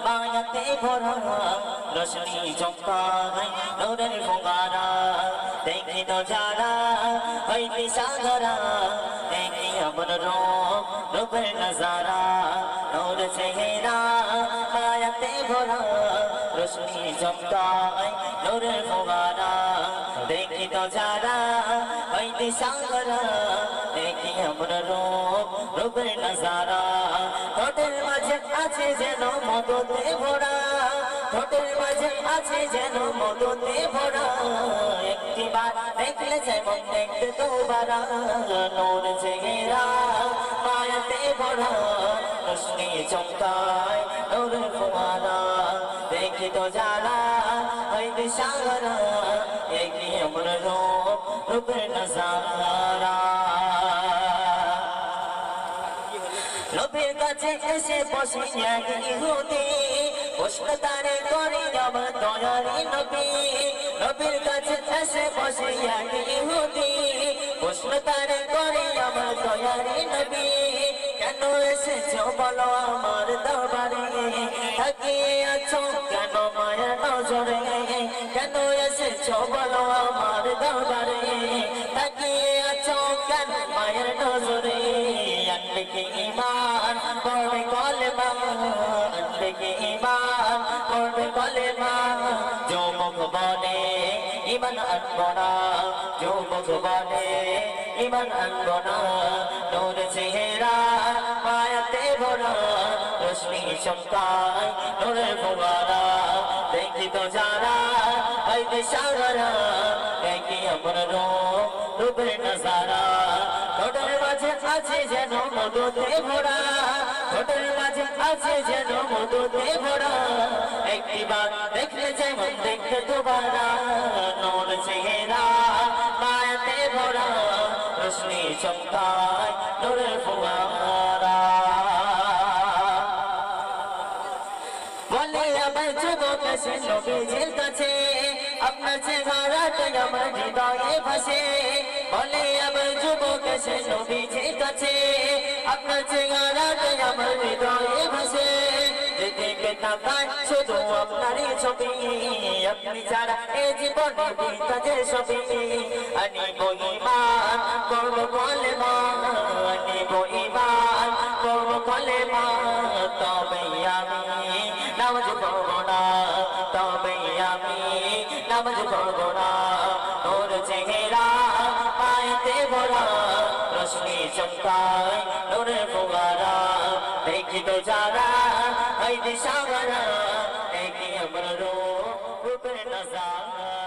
মায়াতে ভরা রোশনি চমকায় নূরের ফোয়ারা দেখি তো যারা হইতে সাগরা দেখি আমার রূপের নজারা নূর চেহারা মায়াতে ভরা রোশনি চমকায় নূরের ফোয়ারা দেখি তো যারা হইতে সাগরা দেখি আমার রূপের নজারা ঠোঁটের মাঝে আছে যেন মধুতে ভরা ঠোঁটের মাঝে আছে যেন মধুতে ভরা একটিবার দেখলে যেমন দেখতে দুবারা নূর চেহারা মায়াতে ভরা রোশনি চমকায় নূরের ফোয়ারা দেখি তো যারা হইতে সাগরা দেখি আমার রূপের নজারা নবীর কাছে এসে বসে এক ইহুদি প্রশ্ন তারে করে আমার দয়ারি নবী নবীর কাছে এসে বসে এক ইহুদি প্রশ্ন তারে করে আমার দয়ারি নবী কেন এসেছো বলো আমার দরবারে থাকিয়ে আছো কেন মায়া নজরে কেন এসেছো বলো আমার দরবারে থাকিয়ে আছো কেন মায়ের নজরে আনবে ঈমান পড়বে কলেমা আনবে ঈমান পড়বে কলেমা যুবক বলে ঈমান আনবো না যুবক বলে ঈমান আনবো না নূর চেহারা মায়াতে ভরা রোশনি চমকায় নূরের ফোয়ারা দেখি তো যারা হইতে সাগরা দেখি আমার রূপের নজারা ঠোঁটের মাঝে আছে যেন মধুতে ভরা ঠোঁটের মাঝে আছে যেন মধুতে ভরা একটিবার দেখলে যেমন দেখতে দুবারা নূর চেহারা মায়াতে ভরা রোশনি চমকায় নূরের ফোয়ারা বলে আমার যুবক এসে নবীজির কাছে আপনার চেহারাটা আমার হৃদয়ে ভাসে বলে আমার যুবক এসে নবীজির কাছে আপনার চেহারাটা আমার হৃদয়ে ভাসে যেদিকে তাকায় শুধু আপনারই ছবি আপনি ছাড়া এ জীবনে বিতাজে ছবি আনিব ঈমান করব কলেমা আনিব ঈমান করব কলেমা তবে আমি নামাজ পড়ব না তবে আমি নামাজ পড়ব না নূর চেহারা মায়াতে ভরা রোশনি চমকায় নূরের ফোয়ারা দেখি তো যারা হইতে সাগরা দেখি আমার রূপের নজারা